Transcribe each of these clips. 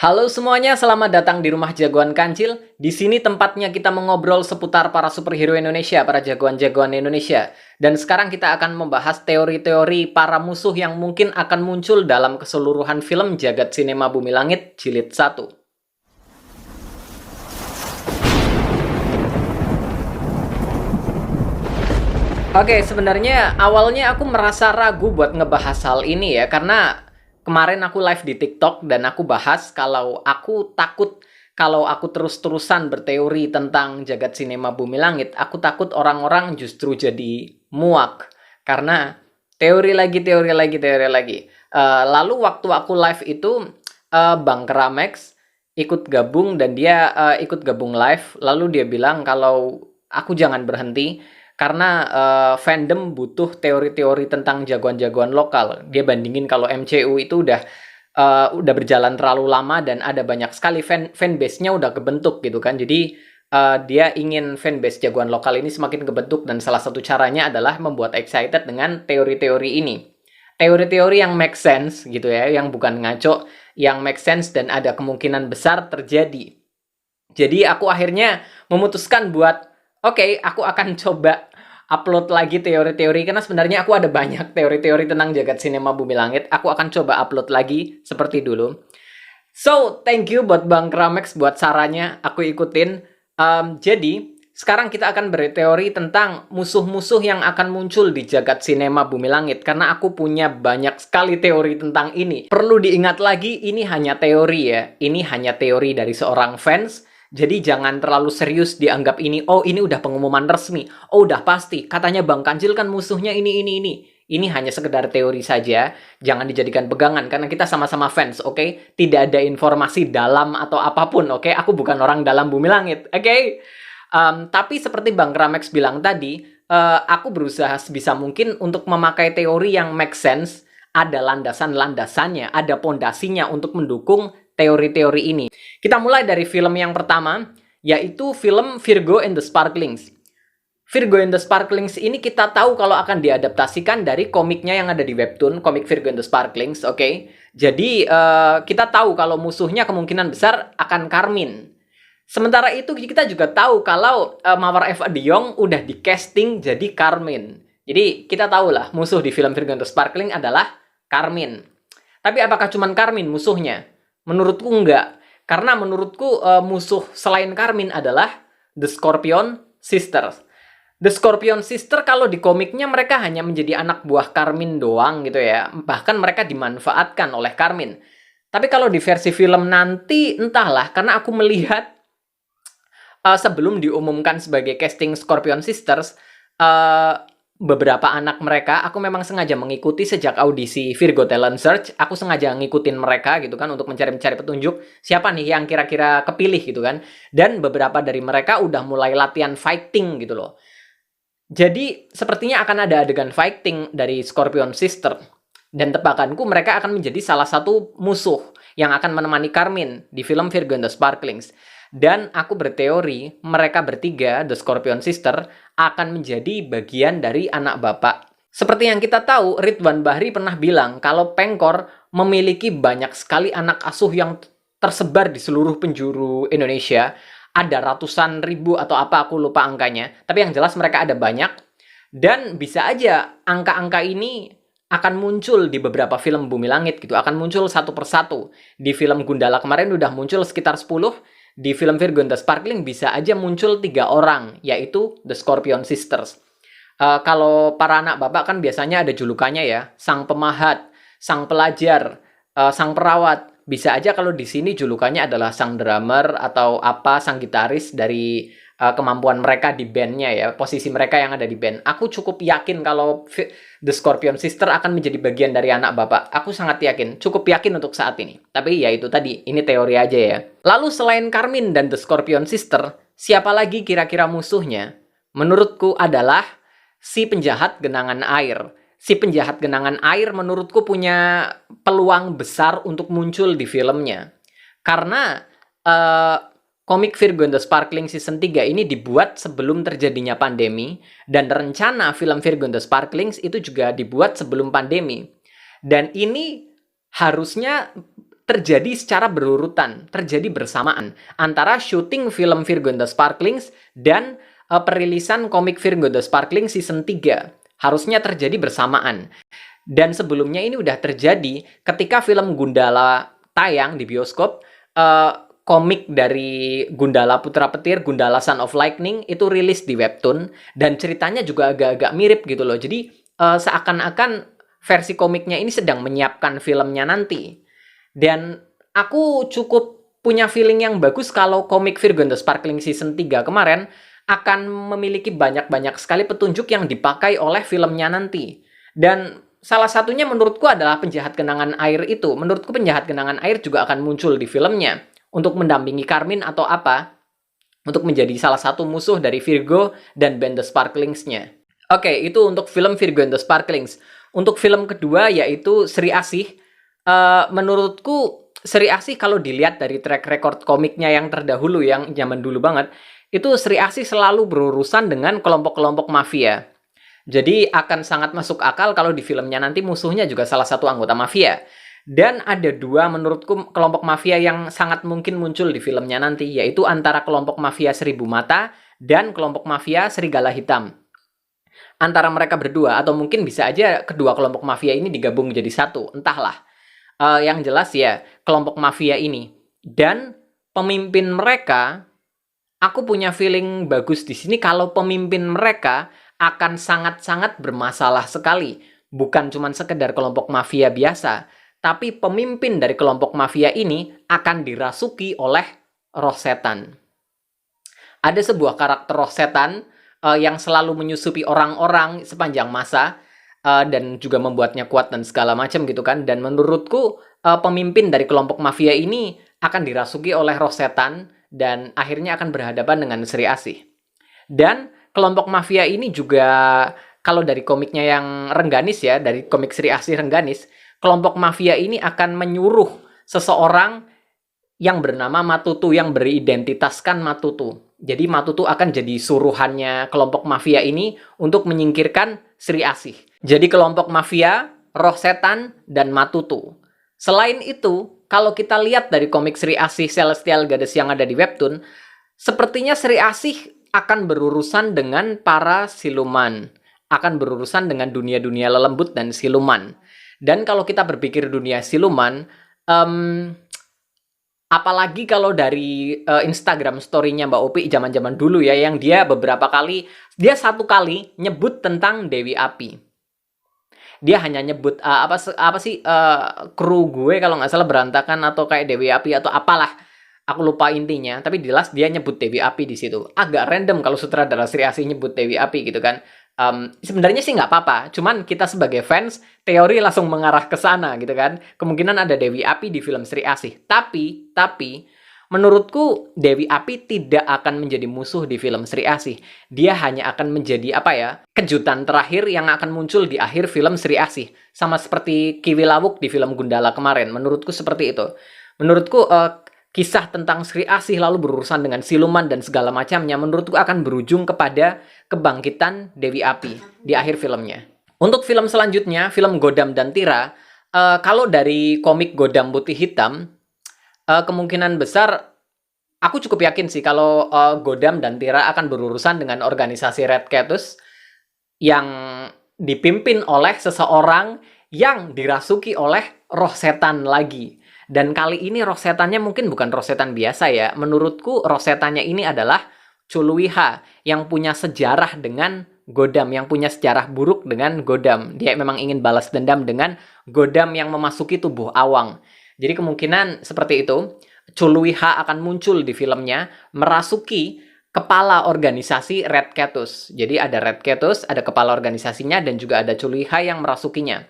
Halo semuanya, selamat datang di Rumah Jagoan Kancil. Di sini tempatnya kita mengobrol seputar para superhero Indonesia, para jagoan-jagoan Indonesia. Dan sekarang kita akan membahas teori-teori para musuh yang mungkin akan muncul dalam keseluruhan film Jagat Sinema Bumi Langit Jilid 1. Oke, sebenarnya awalnya aku merasa ragu buat ngebahas hal ini ya, karena kemarin aku live di TikTok dan aku bahas kalau aku takut kalau aku terus-terusan berteori tentang jagat sinema bumi langit, aku takut orang-orang justru jadi muak karena teori lagi, teori lagi, teori lagi. Lalu waktu aku live itu Bang Keramex ikut gabung dan dia ikut gabung live, lalu dia bilang kalau aku jangan berhenti karena fandom butuh teori-teori tentang jagoan-jagoan lokal. Dia bandingin kalau MCU itu udah berjalan terlalu lama dan ada banyak sekali fanbase-nya udah kebentuk gitu kan. Jadi dia ingin fanbase jagoan lokal ini semakin kebentuk dan salah satu caranya adalah membuat excited dengan teori-teori ini. Teori-teori yang make sense gitu ya, yang bukan ngaco, yang make sense dan ada kemungkinan besar terjadi. Jadi aku akhirnya memutuskan buat oke, aku akan coba upload lagi teori-teori karena sebenarnya aku ada banyak teori-teori tentang jagat sinema bumi langit. Aku akan coba upload lagi seperti dulu. So, thank you buat Bang Kramex buat sarannya, aku ikutin. Jadi, sekarang kita akan berteori tentang musuh-musuh yang akan muncul di jagat sinema bumi langit. Karena aku punya banyak sekali teori tentang ini. Perlu diingat lagi, ini hanya teori ya. Ini hanya teori dari seorang fans. Jadi jangan terlalu serius dianggap ini, oh ini udah pengumuman resmi, oh udah pasti, katanya Bang Kancil kan musuhnya ini. Ini hanya sekedar teori saja, jangan dijadikan pegangan, karena kita sama-sama fans, oke? Tidak ada informasi dalam atau apapun, oke? Aku bukan orang dalam bumi langit, oke? Tapi seperti Bang Ramex bilang tadi, aku berusaha sebisa mungkin untuk memakai teori yang make sense, ada landasan-landasannya, ada pondasinya untuk mendukung teori-teori ini. Kita mulai dari film yang pertama, yaitu film Virgo and the Sparklings. Virgo and the Sparklings ini kita tahu kalau akan diadaptasikan dari komiknya yang ada di webtoon, komik Virgo and the Sparklings, oke? Jadi kita tahu kalau musuhnya kemungkinan besar akan Carmine. Sementara itu kita juga tahu kalau Mawar Eva Diong udah di casting jadi Carmine. Jadi kita tahu lah musuh di film Virgo and the Sparkling adalah Carmine. Tapi apakah cuma Carmine musuhnya? Menurutku enggak. Karena menurutku musuh selain Carmine adalah The Scorpion Sisters. The Scorpion Sister kalau di komiknya mereka hanya menjadi anak buah Carmine doang gitu ya. Bahkan mereka dimanfaatkan oleh Carmine. Tapi kalau di versi film nanti entahlah, karena aku melihat sebelum diumumkan sebagai casting Scorpion Sisters, beberapa anak mereka, aku memang sengaja mengikuti sejak audisi Virgo Talent Search, aku sengaja ngikutin mereka gitu kan, untuk mencari petunjuk, siapa nih yang kira-kira kepilih gitu kan, dan beberapa dari mereka udah mulai latihan fighting gitu loh. Jadi, sepertinya akan ada adegan fighting dari Scorpion Sister, dan tebakanku mereka akan menjadi salah satu musuh yang akan menemani Carmine di film Virgo and the Sparklings. Dan aku berteori mereka bertiga, The Scorpion Sister, akan menjadi bagian dari anak bapak. Seperti yang kita tahu, Ridwan Bahri pernah bilang kalau Pengkor memiliki banyak sekali anak asuh yang tersebar di seluruh penjuru Indonesia. Ada ratusan ribu atau apa, aku lupa angkanya. Tapi yang jelas mereka ada banyak. Dan bisa aja angka-angka ini akan muncul di beberapa film Bumi Langit gitu. Akan muncul satu persatu. Di film Gundala kemarin udah muncul sekitar 10. Di film Virgo and the Sparkling bisa aja muncul 3 orang, yaitu The Scorpion Sisters. Kalau para anak bapak kan biasanya ada julukannya ya, sang pemahat, sang pelajar, sang perawat. Bisa aja kalau di sini julukannya adalah sang drummer atau apa, sang gitaris dari kemampuan mereka di bandnya ya, posisi mereka yang ada di band. Aku cukup yakin kalau The Scorpion Sister akan menjadi bagian dari anak bapak. Aku sangat yakin, cukup yakin untuk saat ini. Tapi ya itu tadi, ini teori aja ya. Lalu selain Carmine dan The Scorpion Sister, siapa lagi kira-kira musuhnya? Menurutku adalah si penjahat genangan air. Si penjahat genangan air menurutku punya peluang besar untuk muncul di filmnya. Karena komik Virgo and the Sparkling Season 3 ini dibuat sebelum terjadinya pandemi, dan rencana film Virgo and the Sparklings itu juga dibuat sebelum pandemi. Dan ini harusnya terjadi secara berurutan, terjadi bersamaan antara syuting film Virgo and the Sparklings dan perilisan komik Virgo the Sparkling season 3. Harusnya terjadi bersamaan. Dan sebelumnya ini udah terjadi ketika film Gundala tayang di bioskop, komik dari Gundala Putra Petir, Gundala Son of Lightning, itu rilis di webtoon, dan ceritanya juga agak-agak mirip gitu loh. Jadi seakan-akan versi komiknya ini sedang menyiapkan filmnya nanti. Dan aku cukup punya feeling yang bagus kalau komik Virgo and the Sparkling season 3 kemarin akan memiliki banyak-banyak sekali petunjuk yang dipakai oleh filmnya nanti. Dan salah satunya menurutku adalah penjahat genangan air itu. Menurutku penjahat genangan air juga akan muncul di filmnya untuk mendampingi Carmine atau apa, untuk menjadi salah satu musuh dari Virgo dan band The Sparklings-nya. Oke, itu untuk film Virgo and the Sparklings. Untuk film kedua yaitu Sri Asih. Menurutku Sri Asih kalau dilihat dari track record komiknya yang terdahulu, yang zaman dulu banget, itu Sri Asih selalu berurusan dengan kelompok-kelompok mafia. Jadi akan sangat masuk akal kalau di filmnya nanti musuhnya juga salah satu anggota mafia. Dan ada dua menurutku kelompok mafia yang sangat mungkin muncul di filmnya nanti, yaitu antara kelompok mafia Seribu Mata dan kelompok mafia Serigala Hitam. Antara mereka berdua, atau mungkin bisa aja kedua kelompok mafia ini digabung jadi satu, entahlah. Yang jelas ya, kelompok mafia ini. Dan pemimpin mereka, aku punya feeling bagus di sini kalau pemimpin mereka akan sangat-sangat bermasalah sekali. Bukan cuma sekedar kelompok mafia biasa, tapi pemimpin dari kelompok mafia ini akan dirasuki oleh roh setan. Ada sebuah karakter roh setan yang selalu menyusupi orang-orang sepanjang masa, dan juga membuatnya kuat dan segala macam gitu kan. Dan menurutku pemimpin dari kelompok mafia ini akan dirasuki oleh roh setan dan akhirnya akan berhadapan dengan Sri Asih. Dan kelompok mafia ini juga, kalau dari komiknya yang Rengganis ya, dari komik Sri Asih Rengganis, kelompok mafia ini akan menyuruh seseorang yang bernama Matutu, yang beridentitaskan Matutu. Jadi Matutu akan jadi suruhannya kelompok mafia ini untuk menyingkirkan Sri Asih. Jadi kelompok mafia, roh setan, dan Matutu. Selain itu, kalau kita lihat dari komik Sri Asih Celestial Goddess yang ada di webtoon, sepertinya Sri Asih akan berurusan dengan para siluman. Akan berurusan dengan dunia-dunia lelembut dan siluman. Dan kalau kita berpikir dunia siluman, apalagi kalau dari Instagram story-nya Mbak Opi zaman-zaman dulu ya, yang dia satu kali nyebut tentang Dewi Api. Dia hanya nyebut kru gue kalau nggak salah berantakan atau kayak Dewi Api atau apalah. Aku lupa intinya, tapi jelas dia nyebut Dewi Api di situ. Agak random kalau sutradara Sri Asih nyebut Dewi Api gitu kan. Sebenarnya sih nggak apa-apa, cuman kita sebagai fans teori langsung mengarah ke sana gitu kan. Kemungkinan ada Dewi Api di film Sri Asih. Tapi menurutku Dewi Api tidak akan menjadi musuh di film Sri Asih. Dia hanya akan menjadi kejutan terakhir yang akan muncul di akhir film Sri Asih. Sama seperti Kiwi Lawuk di film Gundala kemarin. Menurutku seperti itu. Menurutku kisah tentang Sri Asih lalu berurusan dengan siluman dan segala macamnya, menurutku akan berujung kepada kebangkitan Dewi Api di akhir filmnya. Untuk film selanjutnya, film Godam dan Tira, kalau dari komik Godam Putih Hitam, kemungkinan besar aku cukup yakin sih kalau Godam dan Tira akan berurusan dengan organisasi Red Ketus yang dipimpin oleh seseorang yang dirasuki oleh roh setan lagi. Dan kali ini roh setannya mungkin bukan roh setan biasa ya. Menurutku roh setannya ini adalah Chuluwiha yang punya sejarah dengan Godam, yang punya sejarah buruk dengan Godam. Dia memang ingin balas dendam dengan Godam yang memasuki tubuh Awang. Jadi kemungkinan seperti itu. Chuluwiha akan muncul di filmnya merasuki kepala organisasi Red Ketus. Jadi ada Red Ketus, ada kepala organisasinya, dan juga ada Chuluwiha yang merasukinya.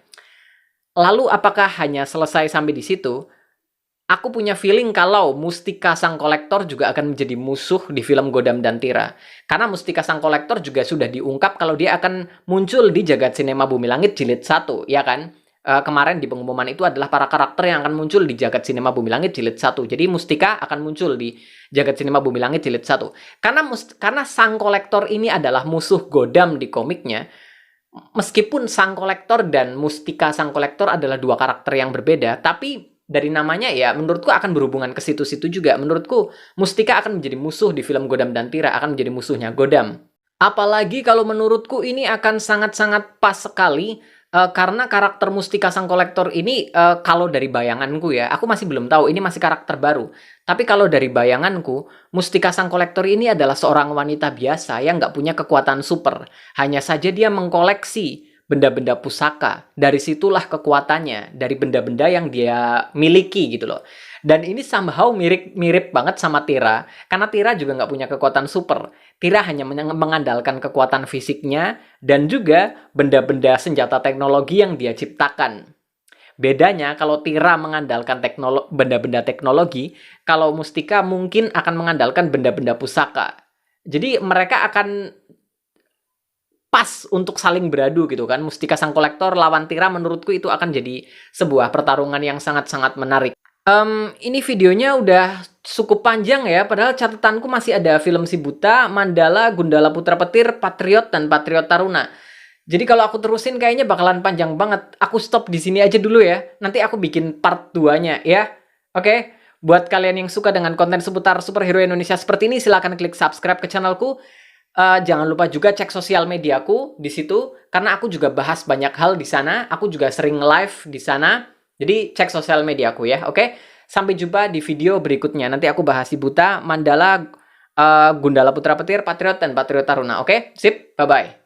Lalu apakah hanya selesai sampai di situ? Aku punya feeling kalau Mustika Sang Kolektor juga akan menjadi musuh di film Godam dan Tira. Karena Mustika Sang Kolektor juga sudah diungkap kalau dia akan muncul di Jagat Sinema Bumi Langit Jilid 1, ya kan? Kemarin di pengumuman itu adalah para karakter yang akan muncul di Jagat Sinema Bumi Langit Jilid 1. Jadi Mustika akan muncul di Jagat Sinema Bumi Langit Jilid 1. Karena Sang Kolektor ini adalah musuh Godam di komiknya, meskipun Sang Kolektor dan Mustika Sang Kolektor adalah dua karakter yang berbeda, tapi dari namanya ya menurutku akan berhubungan ke situ-situ juga. Menurutku Mustika akan menjadi musuh di film Godam dan Tira, akan menjadi musuhnya Godam. Apalagi kalau menurutku ini akan sangat-sangat pas sekali karena karakter Mustika Sang Kolektor ini kalau dari bayanganku ya, aku masih belum tahu, ini masih karakter baru. Tapi kalau dari bayanganku, Mustika Sang Kolektor ini adalah seorang wanita biasa yang nggak punya kekuatan super. Hanya saja dia mengkoleksi benda-benda pusaka. Dari situlah kekuatannya, dari benda-benda yang dia miliki gitu loh. Dan ini somehow mirip banget sama Tira, karena Tira juga nggak punya kekuatan super. Tira hanya mengandalkan kekuatan fisiknya dan juga benda-benda senjata teknologi yang dia ciptakan. Bedanya kalau Tira mengandalkan benda-benda teknologi, kalau Mustika mungkin akan mengandalkan benda-benda pusaka. Jadi mereka akan pas untuk saling beradu gitu kan. Mustika Sang Kolektor lawan Tira menurutku itu akan jadi sebuah pertarungan yang sangat-sangat menarik. Ini videonya udah cukup panjang ya, padahal catatanku masih ada film Si Buta, Mandala, Gundala Putra Petir, Patriot, dan Patriot Taruna. Jadi kalau aku terusin kayaknya bakalan panjang banget. Aku stop di sini aja dulu ya. Nanti aku bikin part 2-nya ya. Oke? Buat kalian yang suka dengan konten seputar superhero Indonesia seperti ini, silahkan klik subscribe ke channelku. Jangan lupa juga cek sosial mediaku di situ, karena aku juga bahas banyak hal di sana. Aku juga sering live di sana. Jadi cek sosial mediaku ya, oke? Sampai jumpa di video berikutnya. Nanti aku bahas Si Buta, Mandala, Gundala Putra Petir, Patriot, dan Patriot Taruna, oke? Sip, bye-bye.